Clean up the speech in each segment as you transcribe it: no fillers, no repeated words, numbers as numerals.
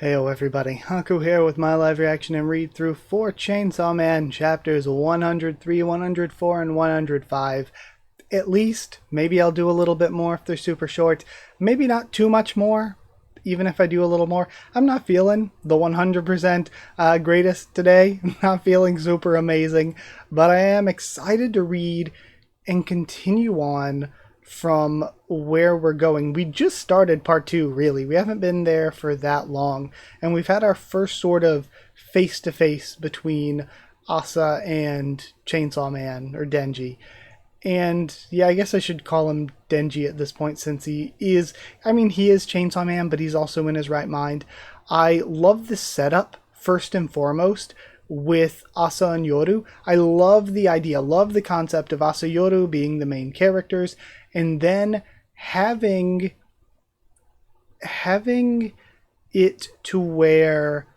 Heyo everybody, Haku here with my live reaction and read through for Chainsaw Man chapters 103, 104, and 105. At least, maybe I'll do a little bit more if they're super short. Maybe not too much more, even if I do a little more. I'm not feeling the 100% greatest today. I'm not feeling super amazing, but I am excited to read and continue on from where we're going. We just started part 2, really. We haven't been there for that long, and we've had our first sort of face-to-face between Asa and Chainsaw Man, or Denji. And yeah, I guess I should call him Denji at this point, since he is Chainsaw Man, but he's also in his right mind. I love this setup, first and foremost, with Asa and Yoru. I love the idea, love the concept of Asa Yoru being the main characters, and then having it to where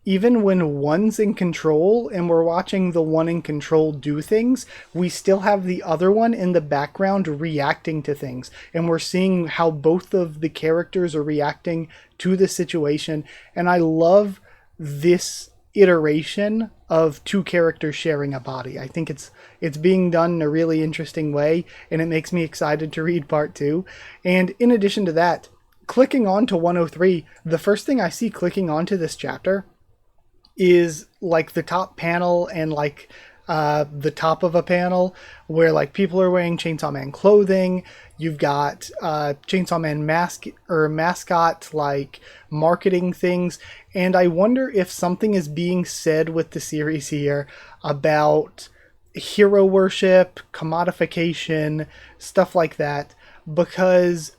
even when one's in control and we're watching the one in control do things, we still have the other one in the background reacting to things. And we're seeing how both of the characters are reacting to the situation. And I love this iteration of two characters sharing a body. I think it's being done in a really interesting way, and it makes me excited to read part 2. And in addition to that, clicking on to 103, the first thing I see clicking onto this chapter is like the top panel and like the top of a panel where like people are wearing Chainsaw Man clothing. You've got Chainsaw Man mascot like marketing things, and I wonder if something is being said with the series here about hero worship, commodification, stuff like that, because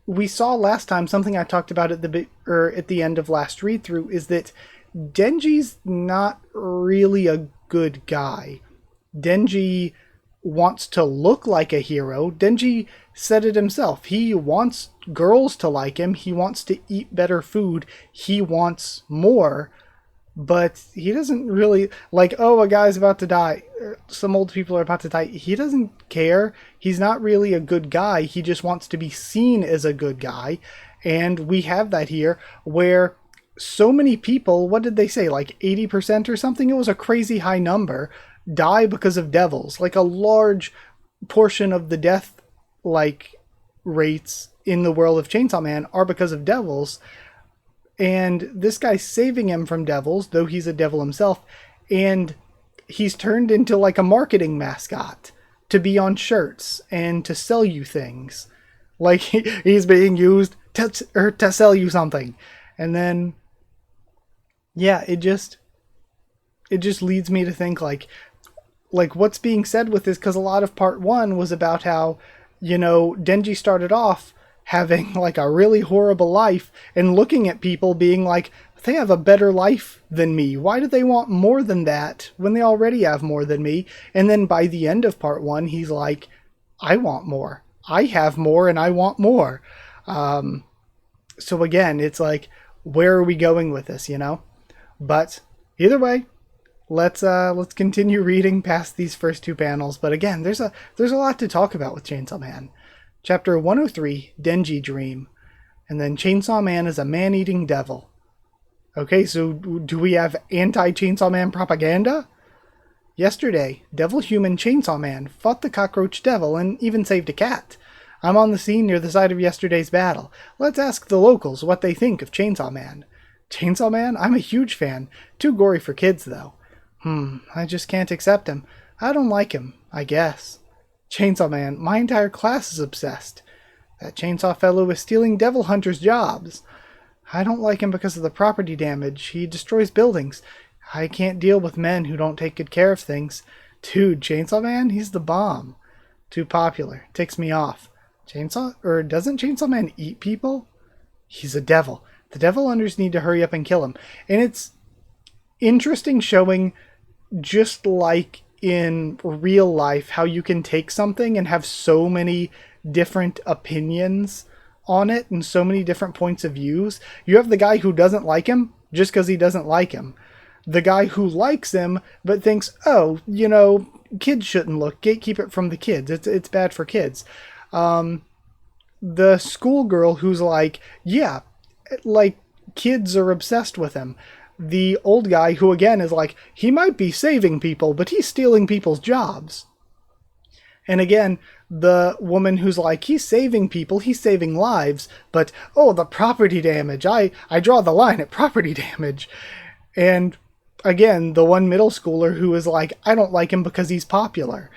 we saw last time, something I talked about at the end of last read through, is that Denji's not really a good guy. Denji wants to look like a hero. Denji said it himself. He wants girls to like him. He wants to eat better food. He wants more. But he doesn't really, like, oh, a guy's about to die. Some old people are about to die. He doesn't care. He's not really a good guy. He just wants to be seen as a good guy. And we have that here where so many people, what did they say, like 80% or something? It was a crazy high number, die because of devils. Like a large portion of the death like rates in the world of Chainsaw Man are because of devils. And this guy's saving him from devils, though he's a devil himself, and he's turned into like a marketing mascot to be on shirts and to sell you things. Like he's being used to sell you something. And then yeah, it just leads me to think like what's being said with this, because a lot of part 1 was about how, you know, Denji started off having like a really horrible life and looking at people being like, they have a better life than me. Why do they want more than that when they already have more than me? And then by the end of part 1, he's like, I want more. I have more and I want more. So again, it's like, where are we going with this, you know? But either way, let's continue reading past these first 2 panels. But again, there's a lot to talk about with Chainsaw Man. Chapter 103, Denji Dream. And then Chainsaw Man is a man-eating devil. Okay, so do we have anti-Chainsaw Man propaganda? Yesterday, Devil Human Chainsaw Man fought the cockroach devil and even saved a cat. I'm on the scene near the site of yesterday's battle. Let's ask the locals what they think of Chainsaw Man. Chainsaw Man? I'm a huge fan. Too gory for kids, though. I just can't accept him. I don't like him, I guess. Chainsaw Man, my entire class is obsessed. That chainsaw fellow is stealing devil hunters' jobs. I don't like him because of the property damage. He destroys buildings. I can't deal with men who don't take good care of things. Dude, Chainsaw Man? He's the bomb. Too popular. Ticks me off. Doesn't Chainsaw Man eat people? He's a devil. The devil hunters need to hurry up and kill him. And it's interesting showing, just like in real life, how you can take something and have so many different opinions on it and so many different points of views. You have the guy who doesn't like him just because he doesn't like him. The guy who likes him but thinks, oh, you know, kids shouldn't look. Gatekeep it from the kids. It's bad for kids. The schoolgirl who's like, yeah, like kids are obsessed with him. The old guy, who again is like, he might be saving people, but he's stealing people's jobs. And again, the woman who's like, he's saving people, he's saving lives, but, oh, the property damage. I draw the line at property damage. And again, the one middle schooler who is like, I don't like him because he's popular.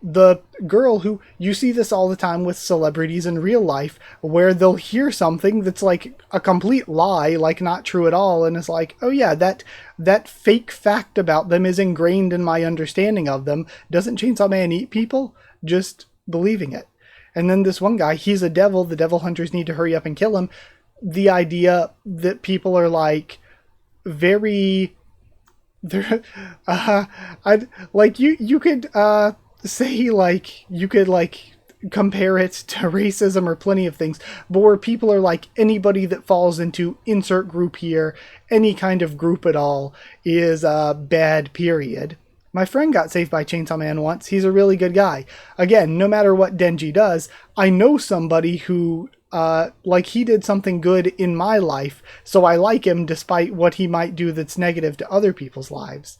The girl who, you see this all the time with celebrities in real life, where they'll hear something that's like a complete lie, like not true at all, and it's like, oh yeah, that fake fact about them is ingrained in my understanding of them. Doesn't Chainsaw Man eat people? Just believing it. And then this one guy, he's a devil, the devil hunters need to hurry up and kill him. The idea that people are like, very... I'd like you could say like you could like compare it to racism or plenty of things, but where people are like, anybody that falls into insert group here, any kind of group at all, is bad, period. My friend got saved by Chainsaw Man once. He's a really good guy. Again, no matter what Denji does, I know somebody who like he did something good in my life, so I like him despite what he might do that's negative to other people's lives.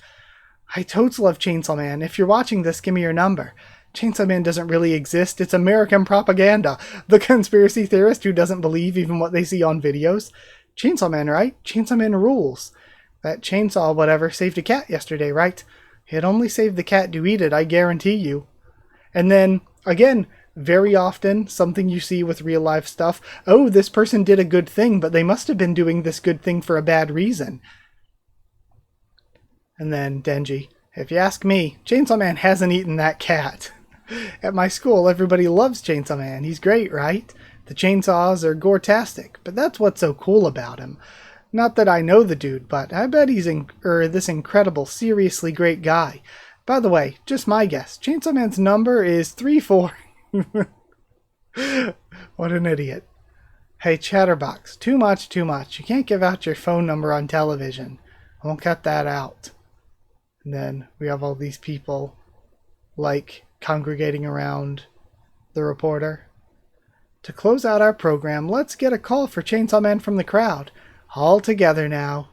I totes love Chainsaw Man. If you're watching this, give me your number. Chainsaw Man doesn't really exist. It's American propaganda. The conspiracy theorist who doesn't believe even what they see on videos. Chainsaw Man, right? Chainsaw Man rules. That chainsaw whatever saved a cat yesterday, right? It only saved the cat to eat it, I guarantee you. And then, again, very often, something you see with real life stuff, oh, this person did a good thing, but they must have been doing this good thing for a bad reason. And then Denji, if you ask me, Chainsaw Man hasn't eaten that cat. At my school, everybody loves Chainsaw Man. He's great, right? The chainsaws are gore-tastic, but that's what's so cool about him. Not that I know the dude, but I bet he's this incredible, seriously great guy. By the way, just my guess, Chainsaw Man's number is 34. What an idiot. Hey, Chatterbox, too much, too much. You can't give out your phone number on television. I won't cut that out. And then we have all these people, like, congregating around the reporter. To close out our program, let's get a call for Chainsaw Man from the crowd. All together now.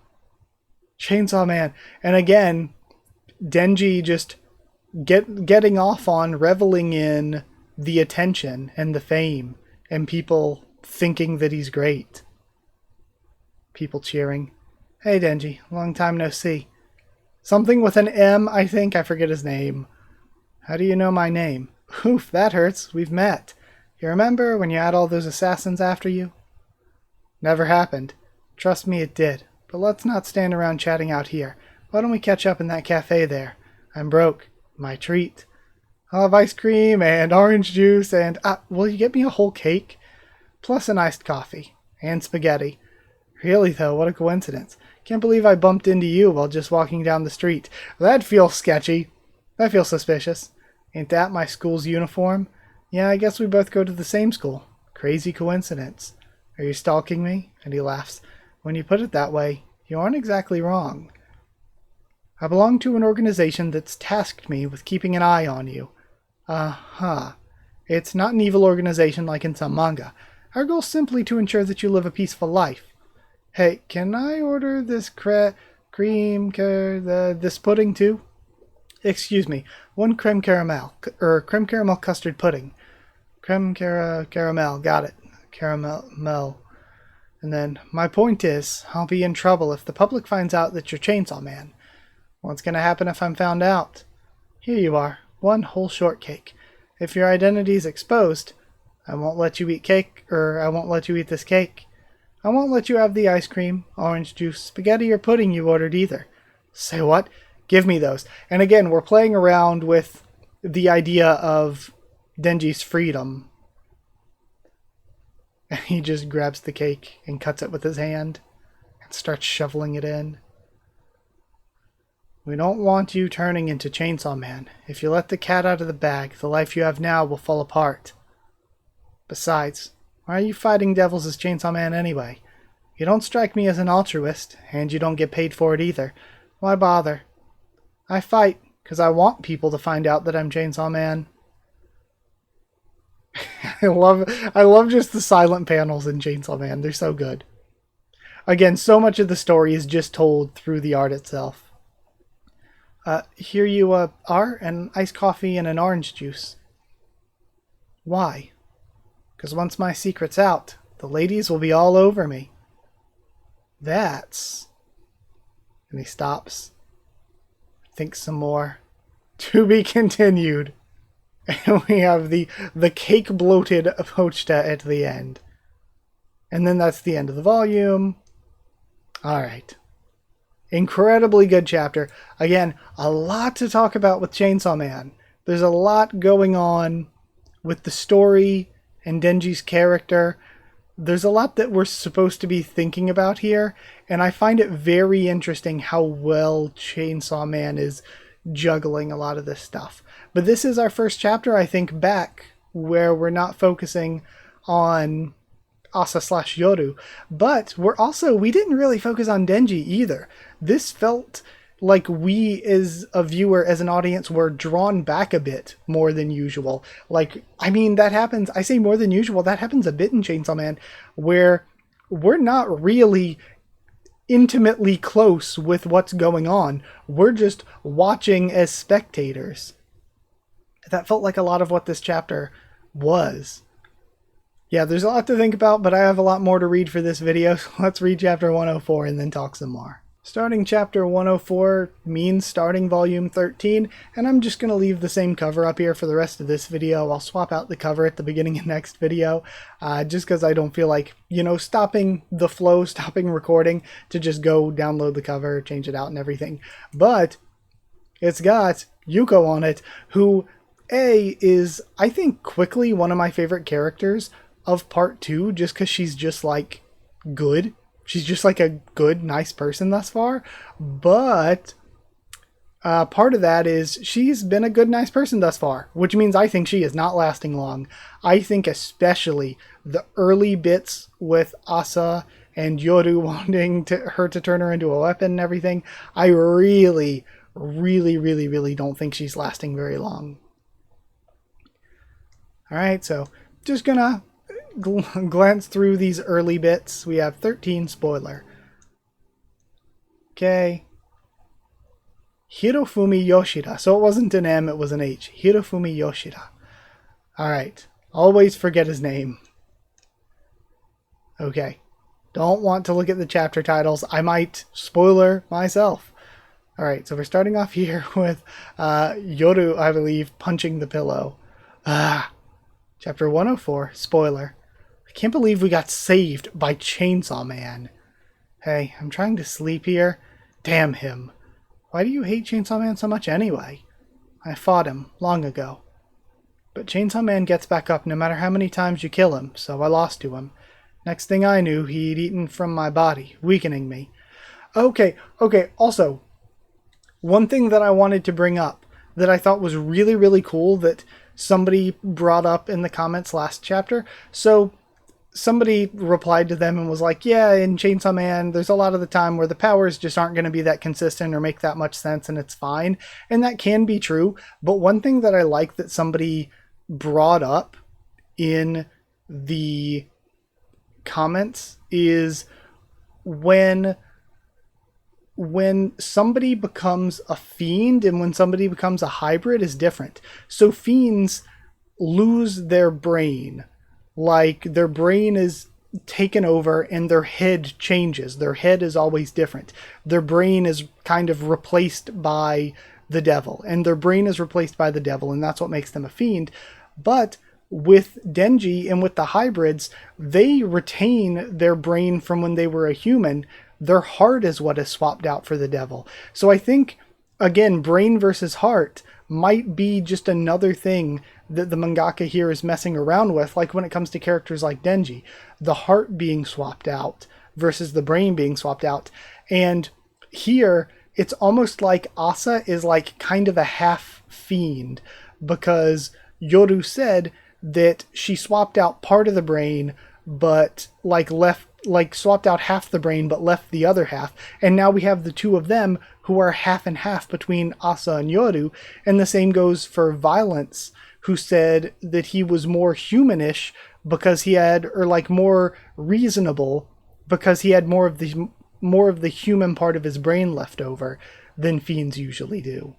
Chainsaw Man. And again, Denji just getting off on reveling in the attention and the fame and people thinking that he's great. People cheering. Hey Denji, long time no see. Something with an M, I think. I forget his name. How do you know my name? Oof, that hurts. We've met. You remember when you had all those assassins after you? Never happened. Trust me, it did. But let's not stand around chatting out here. Why don't we catch up in that cafe there? I'm broke. My treat. I'll have ice cream and orange juice and... will you get me a whole cake? Plus an iced coffee. And spaghetti. Really though, what a coincidence. Can't believe I bumped into you while just walking down the street. That feels sketchy. That feels suspicious. Ain't that my school's uniform? Yeah, I guess we both go to the same school. Crazy coincidence. Are you stalking me? And he laughs. When you put it that way, you aren't exactly wrong. I belong to an organization that's tasked me with keeping an eye on you. Uh-huh. It's not an evil organization like in some manga. Our goal's simply to ensure that you live a peaceful life. Hey, can I order this this pudding too? Excuse me, one creme caramel custard pudding. Caramel, got it. Caramel. And then, my point is, I'll be in trouble if the public finds out that you're Chainsaw Man. What's gonna happen if I'm found out? Here you are, one whole shortcake. If your identity's exposed, I won't let you eat this cake. I won't let you have the ice cream, orange juice, spaghetti, or pudding you ordered either. Say what? Give me those. And again, we're playing around with the idea of Denji's freedom. And he just grabs the cake and cuts it with his hand and starts shoveling it in. We don't want you turning into Chainsaw Man. If you let the cat out of the bag, the life you have now will fall apart. Besides, why are you fighting devils as Chainsaw Man anyway? You don't strike me as an altruist, and you don't get paid for it either. Why bother? I fight because I want people to find out that I'm Chainsaw Man. I love just the silent panels in Chainsaw Man. They're so good. Again, so much of the story is just told through the art itself. Here you are, an iced coffee and an orange juice. Why? Because once my secret's out, the ladies will be all over me. That's... And he stops. Thinks some more. To be continued. And we have the cake bloated Pochta at the end. And then that's the end of the volume. Alright. Incredibly good chapter. Again, a lot to talk about with Chainsaw Man. There's a lot going on with the story and Denji's character. There's a lot that we're supposed to be thinking about here, and I find it very interesting how well Chainsaw Man is juggling a lot of this stuff. But this is our first chapter, I think, back where we're not focusing on Asa/Yoru, but we didn't really focus on Denji either. This felt like we as a viewer, as an audience, were drawn back a bit more than usual. Like, I mean, that happens, I say more than usual, that happens a bit in Chainsaw Man, where we're not really intimately close with what's going on. We're just watching as spectators. That felt like a lot of what this chapter was. Yeah, there's a lot to think about, but I have a lot more to read for this video, so let's read chapter 104 and then talk some more. Starting chapter 104 means starting volume 13, and I'm just going to leave the same cover up here for the rest of this video. I'll swap out the cover at the beginning of next video, just because I don't feel like, stopping the flow, stopping recording to just go download the cover, change it out and everything. But it's got Yuko on it, who, is, I think, quickly one of my favorite characters of part 2, just because she's just, like, good. She's just like a good, nice person thus far, but part of that is she's been a good, nice person thus far, which means I think she is not lasting long. I think especially the early bits with Asa and Yoru wanting her to turn her into a weapon and everything, I really, really, really, really don't think she's lasting very long. Alright, so just gonna glance through these early bits. We have 13 spoiler. Okay. Hirofumi Yoshida. So it wasn't an M, it was an H. Hirofumi Yoshida. Alright. Always forget his name. Okay. Don't want to look at the chapter titles. I might spoiler myself. Alright, so we're starting off here with Yoru, I believe, punching the pillow. Chapter 104, spoiler. I can't believe we got saved by Chainsaw Man. Hey, I'm trying to sleep here. Damn him. Why do you hate Chainsaw Man so much anyway? I fought him long ago. But Chainsaw Man gets back up no matter how many times you kill him, so I lost to him. Next thing I knew, he'd eaten from my body, weakening me. Okay, also, one thing that I wanted to bring up that I thought was really, really cool that somebody brought up in the comments last chapter. So somebody replied to them and was like, yeah, in Chainsaw Man, there's a lot of the time where the powers just aren't going to be that consistent or make that much sense, and it's fine. And that can be true. But one thing that I like that somebody brought up in the comments is when somebody becomes a fiend and when somebody becomes a hybrid is different. So fiends lose their brain. Like, their brain is taken over and their head changes. Their head is always different. Their brain is kind of replaced by the devil. And their brain is replaced by the devil, and that's what makes them a fiend. But with Denji and with the hybrids, they retain their brain from when they were a human. Their heart is what is swapped out for the devil. So I think, again, brain versus heart might be just another thing that the mangaka here is messing around with, like when it comes to characters like Denji. The heart being swapped out versus the brain being swapped out. And here, it's almost like Asa is like kind of a half fiend, because Yoru said that she swapped out part of the brain, but swapped out half the brain but left the other half, and now we have the two of them who are half and half between Asa and Yoru. And the same goes for Violence, who said that he was more humanish because he had, or like more reasonable because he had more of the human part of his brain left over than fiends usually do.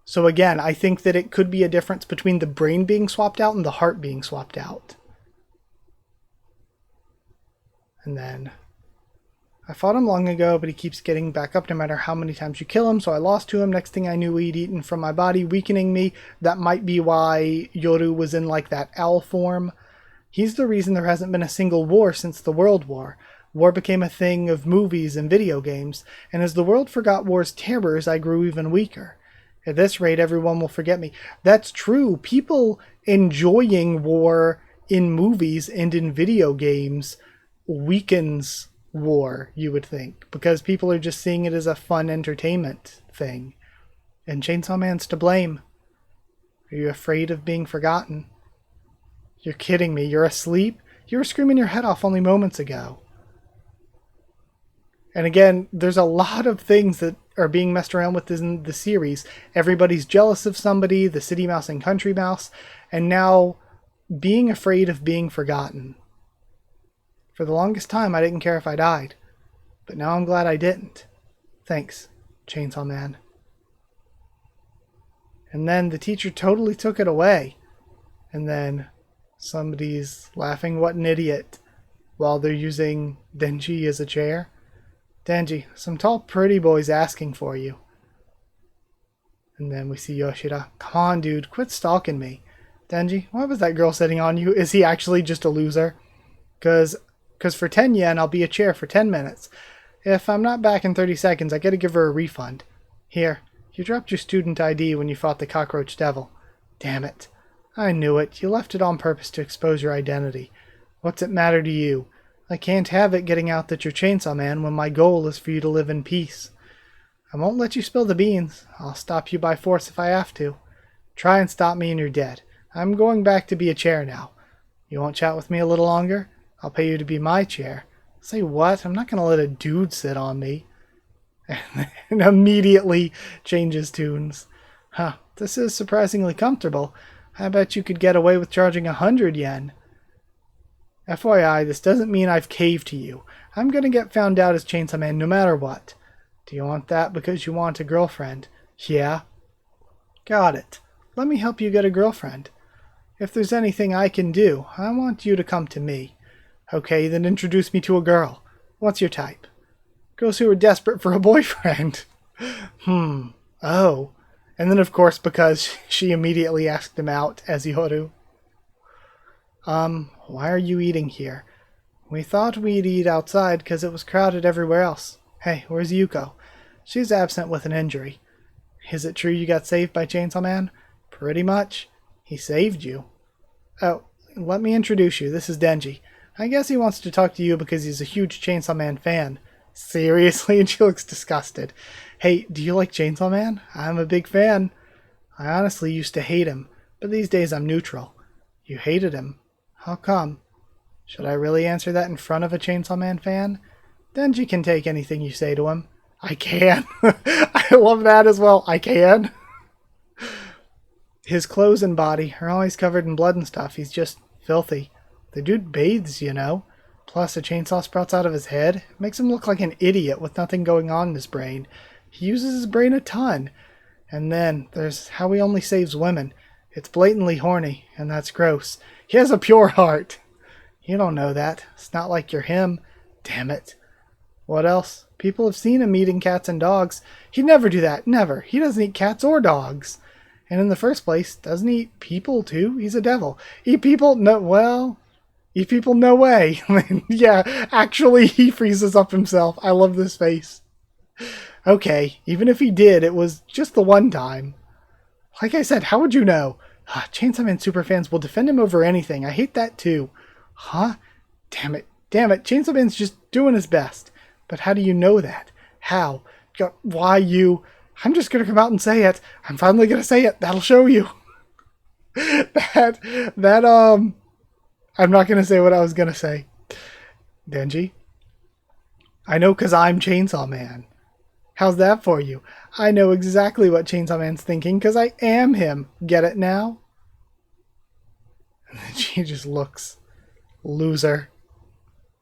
So again, I think that it could be a difference between the brain being swapped out and the heart being swapped out. And then, I fought him long ago, but he keeps getting back up no matter how many times you kill him, so I lost to him. Next thing I knew, he'd eaten from my body, weakening me. That might be why Yoru was in like that owl form. He's the reason there hasn't been a single war since the World War. War became a thing of movies and video games, and as the world forgot war's terrors, I grew even weaker. At this rate, everyone will forget me. That's true. People enjoying war in movies and in video games weakens war, you would think, because people are just seeing it as a fun entertainment thing. And Chainsaw Man's to blame. Are you afraid of being forgotten? You're kidding me. You're asleep? You were screaming your head off only moments ago. And again, there's a lot of things that are being messed around with in the series. Everybody's jealous of somebody, the city mouse and country mouse, and now being afraid of being forgotten. For the longest time, I didn't care if I died, but now I'm glad I didn't. Thanks, Chainsaw Man. And then the teacher totally took it away. And then somebody's laughing, what an idiot, while they're using Denji as a chair. Denji, some tall pretty boy's asking for you. And then we see Yoshida. Come on, dude, quit stalking me. Denji, why was that girl sitting on you? Is he actually just a loser? Because for 10 yen, I'll be a chair for 10 minutes. If I'm not back in 30 seconds, I gotta give her a refund. Here, you dropped your student ID when you fought the cockroach devil. Damn it. I knew it. You left it on purpose to expose your identity. What's it matter to you? I can't have it getting out that you're Chainsaw Man when my goal is for you to live in peace. I won't let you spill the beans. I'll stop you by force if I have to. Try and stop me and you're dead. I'm going back to be a chair now. You won't chat with me a little longer? I'll pay you to be my chair. Say what? I'm not going to let a dude sit on me. And immediately changes tunes. Huh, this is surprisingly comfortable. I bet you could get away with charging 100 yen. FYI, this doesn't mean I've caved to you. I'm going to get found out as Chainsaw Man no matter what. Do you want that because you want a girlfriend? Yeah. Got it. Let me help you get a girlfriend. If there's anything I can do, I want you to come to me. Okay, then introduce me to a girl. What's your type? Girls who are desperate for a boyfriend. Oh. And then, of course, because she immediately asked him out as Yoru. Why are you eating here? We thought we'd eat outside because it was crowded everywhere else. Hey, where's Yuko? She's absent with an injury. Is it true you got saved by Chainsaw Man? Pretty much. He saved you. Oh, let me introduce you. This is Denji. I guess he wants to talk to you because he's a huge Chainsaw Man fan. Seriously? And she looks disgusted. Hey, do you like Chainsaw Man? I'm a big fan. I honestly used to hate him, but these days I'm neutral. You hated him. How come? Should I really answer that in front of a Chainsaw Man fan? Denji can take anything you say to him. I can. I love that as well. I can. His clothes and body are always covered in blood and stuff. He's just filthy. The dude bathes, you know. Plus a chainsaw sprouts out of his head. It makes him look like an idiot with nothing going on in his brain. He uses his brain a ton. And then there's how he only saves women. It's blatantly horny, and that's gross. He has a pure heart. You don't know that. It's not like you're him. Damn it. What else? People have seen him eating cats and dogs. He'd never do that. Never. He doesn't eat cats or dogs. And in the first place, doesn't he eat people too? He's a devil. Eat people? No, well, eat people? No way. Yeah, actually, he freezes up himself. I love this face. Okay, even if he did, it was just the one time. Like I said, how would you know? Chainsaw Man superfans will defend him over anything. I hate that too. Huh? Damn it. Damn it. Chainsaw Man's just doing his best. But how do you know that? How? Why you? I'm just going to come out and say it. I'm finally going to say it. That'll show you. I'm not going to say what I was going to say. Denji? I know because I'm Chainsaw Man. How's that for you? I know exactly what Chainsaw Man's thinking because I am him. Get it now? And then she just looks. Loser.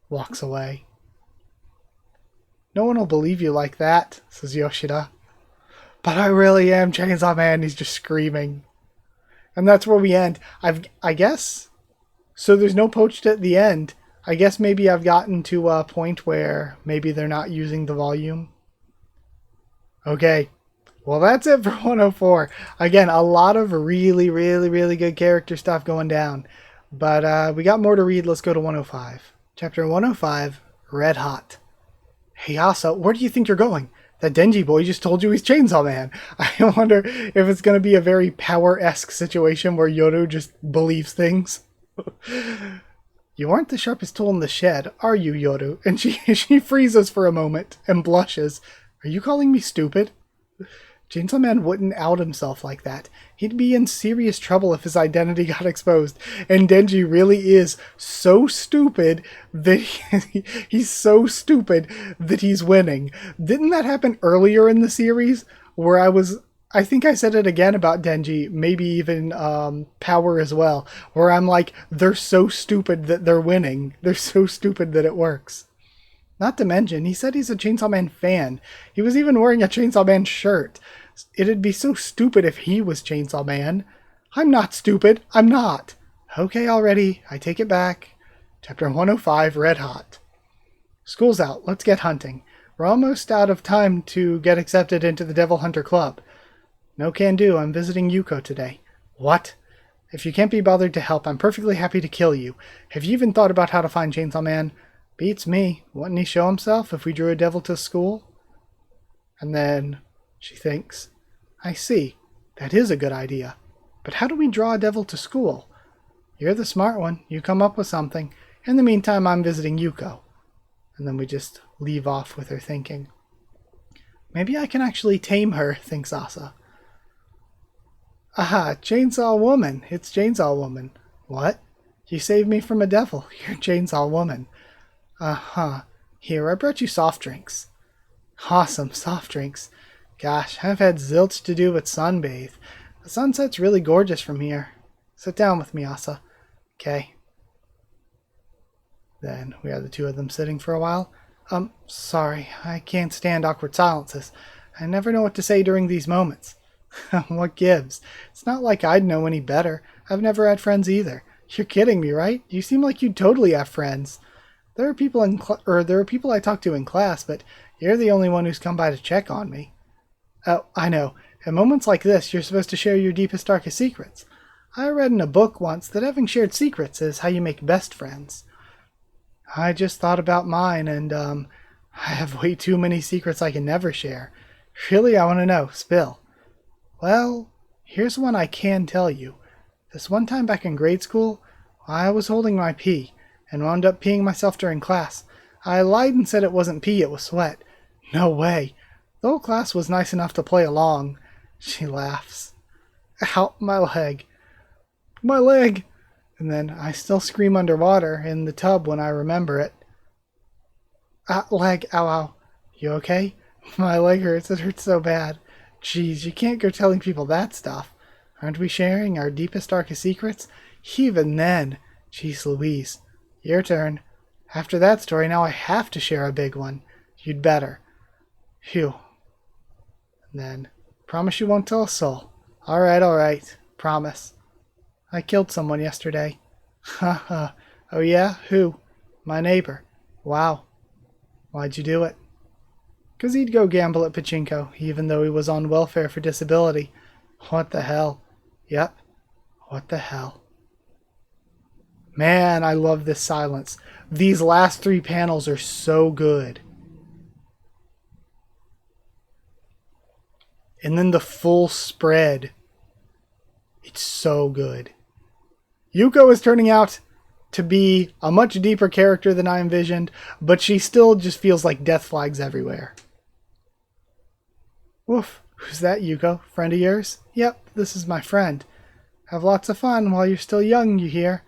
Walks away. No one will believe you like that, says Yoshida. But I really am Chainsaw Man, he's just screaming. And that's where we end. I guess. So there's no poached at the end. I guess maybe I've gotten to a point where maybe they're not using the volume. Okay. Well, that's it for 104. Again, a lot of really, really, really good character stuff going down. But we got more to read. Let's go to 105. Chapter 105, Red Hot. Hey, Asa, where do you think you're going? That Denji boy just told you he's Chainsaw Man. I wonder if it's going to be a very Power-esque situation where Yoru just believes things. You aren't the sharpest tool in the shed, are you, Yoru? And she freezes for a moment and blushes. Are you calling me stupid? Chainsaw Man wouldn't out himself like that. He'd be in serious trouble if his identity got exposed. And Denji really is so stupid that he's so stupid that he's winning. Didn't that happen earlier in the series where I think I said it again about Denji, maybe even Power as well, where I'm like, they're so stupid that they're winning. They're so stupid that it works. Not to mention, he said he's a Chainsaw Man fan. He was even wearing a Chainsaw Man shirt. It'd be so stupid if he was Chainsaw Man. I'm not stupid. I'm not. Okay, already. I take it back. Chapter 105, Red Hot. School's out. Let's get hunting. We're almost out of time to get accepted into the Devil Hunter Club. No can do. I'm visiting Yuko today. What? If you can't be bothered to help, I'm perfectly happy to kill you. Have you even thought about how to find Chainsaw Man? Beats me. Wouldn't he show himself if we drew a devil to school? And then she thinks, I see. That is a good idea. But how do we draw a devil to school? You're the smart one. You come up with something. In the meantime, I'm visiting Yuko. And then we just leave off with her thinking. Maybe I can actually tame her, thinks Asa. Aha, Chainsaw Woman. It's Chainsaw Woman. What? You saved me from a devil. You're Chainsaw Woman. Uh-huh. Here, I brought you soft drinks. Awesome, soft drinks. Gosh, I've had zilch to do but sunbathe. The sunset's really gorgeous from here. Sit down with me, Asa. Okay. Then we have the two of them sitting for a while. Sorry, I can't stand awkward silences. I never know what to say during these moments. What gives? It's not like I'd know any better. I've never had friends either. You're kidding me, right? You seem like you'd totally have friends. There are people I talk to in class, but you're the only one who's come by to check on me. Oh, I know. At moments like this, you're supposed to share your deepest, darkest secrets. I read in a book once that having shared secrets is how you make best friends. I just thought about mine, and, I have way too many secrets I can never share. Really, I want to know. Spill. Well, here's one I can tell you. This one time back in grade school, I was holding my pee, and wound up peeing myself during class. I lied and said it wasn't pee, it was sweat. No way. The whole class was nice enough to play along. She laughs. Ow, my leg. My leg! And then I still scream underwater in the tub when I remember it. Leg, ow, ow. You okay? My leg hurts, it hurts so bad. Jeez, you can't go telling people that stuff. Aren't we sharing our deepest, darkest secrets? Even then. Jeez Louise. Your turn. After that story, now I have to share a big one. You'd better. Phew. And then, promise you won't tell a soul. All right. Promise. I killed someone yesterday. Haha. Oh yeah? Who? My neighbor. Wow. Why'd you do it? 'Cause he'd go gamble at pachinko, even though he was on welfare for disability. What the hell? Yep. What the hell? Man, I love this silence. These last three panels are so good. And then the full spread. It's so good. Yuko is turning out to be a much deeper character than I envisioned, but she still just feels like death flags everywhere. Woof. Who's that, Yuko? Friend of yours? Yep, this is my friend. Have lots of fun while you're still young, you hear?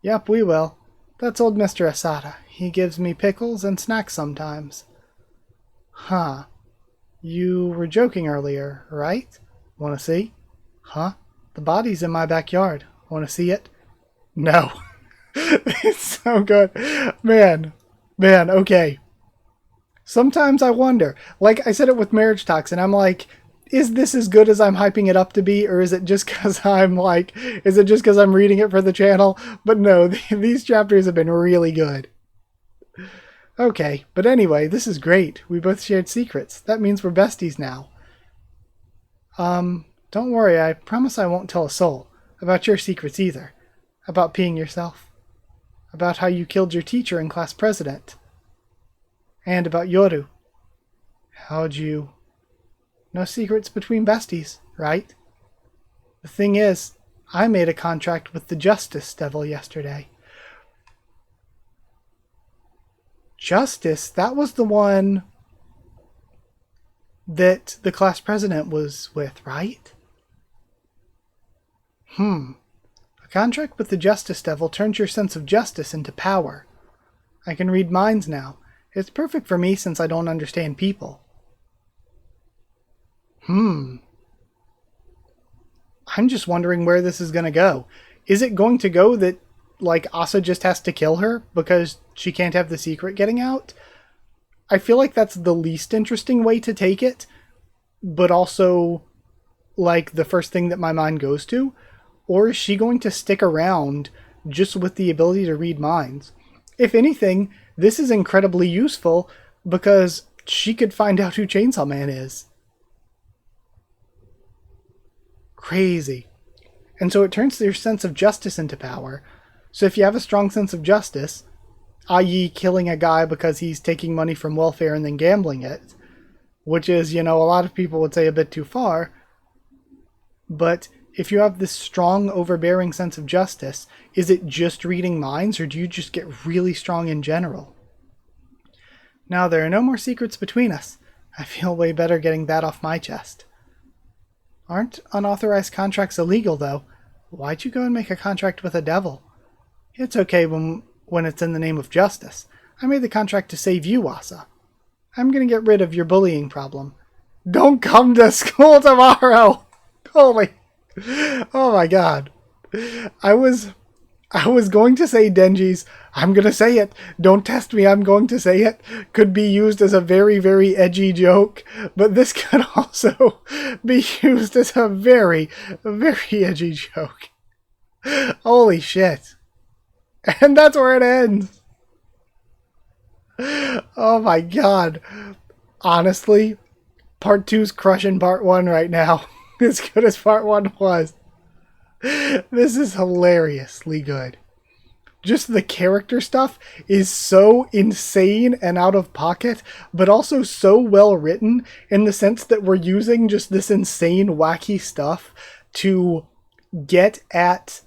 Yep, we will. That's old Mr. Asada. He gives me pickles and snacks sometimes. Huh. You were joking earlier, right? Want to see? Huh? The body's in my backyard. Want to see it? No. It's so good. Man, Man, okay. Sometimes I wonder, like I said it with Marriage Talks, and I'm like, is this as good as I'm hyping it up to be, or is it just because I'm reading it for the channel? But no, these chapters have been really good. Okay, but anyway, this is great. We both shared secrets. That means we're besties now. Don't worry, I promise I won't tell a soul about your secrets either. About peeing yourself. About how you killed your teacher and class president. And about Yoru. How'd you... No secrets between besties, right? The thing is, I made a contract with the Justice Devil yesterday. Justice? That was the one that the class president was with, right? A contract with the Justice Devil turns your sense of justice into power. I can read minds now. It's perfect for me since I don't understand people. I'm just wondering where this is going to go. Is it going to go that, like, Asa just has to kill her because she can't have the secret getting out? I feel like that's the least interesting way to take it, but also, like, the first thing that my mind goes to. Or is she going to stick around just with the ability to read minds? If anything, this is incredibly useful because she could find out who Chainsaw Man is. Crazy. And so it turns your sense of justice into power. So if you have a strong sense of justice, i.e. killing a guy because he's taking money from welfare and then gambling it, which is, a lot of people would say a bit too far, but if you have this strong, overbearing sense of justice, is it just reading minds, or do you just get really strong in general? Now, there are no more secrets between us. I feel way better getting that off my chest. Aren't unauthorized contracts illegal, though? Why'd you go and make a contract with a devil? It's okay when it's in the name of justice. I made the contract to save you, Asa. I'm gonna get rid of your bullying problem. Don't come to school tomorrow! Holy... Oh my god. I was going to say Denji's, I'm gonna say it, don't test me, I'm going to say it, could be used as a very, very edgy joke, but this could also be used as a very, very edgy joke. Holy shit. And that's where it ends. Oh my god. Honestly, part 2's crushing part 1 right now. As good as part 1 was. This is hilariously good. Just the character stuff is so insane and out of pocket, but also so well written in the sense that we're using just this insane, wacky stuff to get at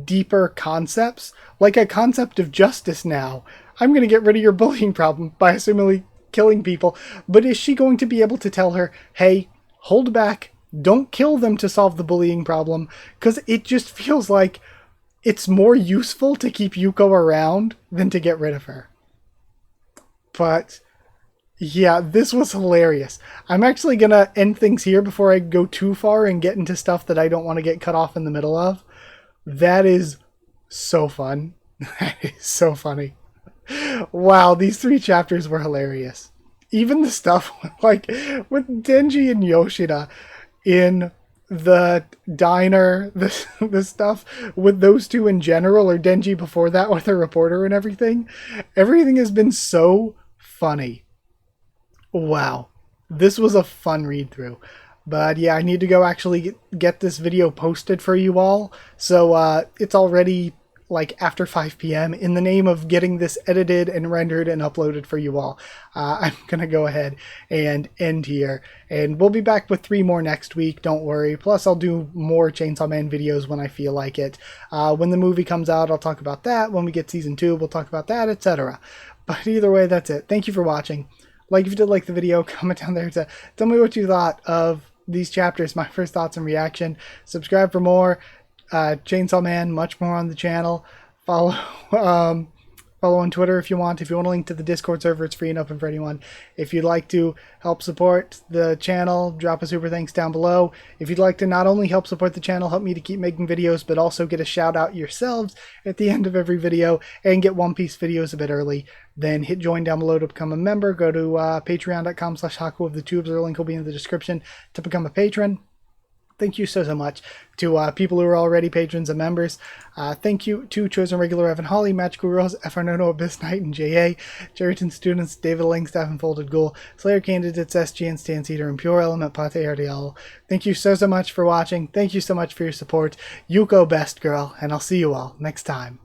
deeper concepts, like a concept of justice now. I'm going to get rid of your bullying problem by assumingly killing people, but is she going to be able to tell her, hey, hold back, don't kill them to solve the bullying problem? Because it just feels like it's more useful to keep Yuko around than to get rid of her. But yeah, this was hilarious. I'm actually going to end things here before I go too far and get into stuff that I don't want to get cut off in the middle of. That is so fun. That is so funny. Wow, these 3 chapters were hilarious. Even the stuff with Denji and Yoshida in the diner, the stuff with those two in general, or Denji before that with the reporter and everything. Everything has been so funny. Wow. This was a fun read through. But yeah, I need to go actually get this video posted for you all. So it's already like after 5 p.m. in the name of getting this edited and rendered and uploaded for you all. I'm going to go ahead and end here. And we'll be back with 3 more next week, don't worry. Plus, I'll do more Chainsaw Man videos when I feel like it. When the movie comes out, I'll talk about that. When we get Season 2, we'll talk about that, etc. But either way, that's it. Thank you for watching. Like if you did like the video, comment down there to tell me what you thought of these chapters, my first thoughts and reaction. Subscribe for more Chainsaw Man, much more on the channel. Follow Follow on Twitter if you want. If you want a link to the Discord server, it's free and open for anyone. If you'd like to help support the channel, drop a super thanks down below. If you'd like to not only help support the channel, help me to keep making videos, but also get a shout out yourselves at the end of every video and get One Piece videos a bit early, then hit join down below to become a member. Go to patreon.com/Haku of the Tubes. Our link will be in the description to become a patron. Thank you so much to people who are already patrons and members. Thank you to Chosen Regular Evan Holly, Magical Rose, FRNono, Abyss Knight, and JA, Jerriton Students, David Langstaff, and Folded Ghoul, Slayer Candidates, SG, and Stan Cedar, and Pure Element, Pate RDL. Thank you so much for watching. Thank you so much for your support. You go best, girl, and I'll see you all next time.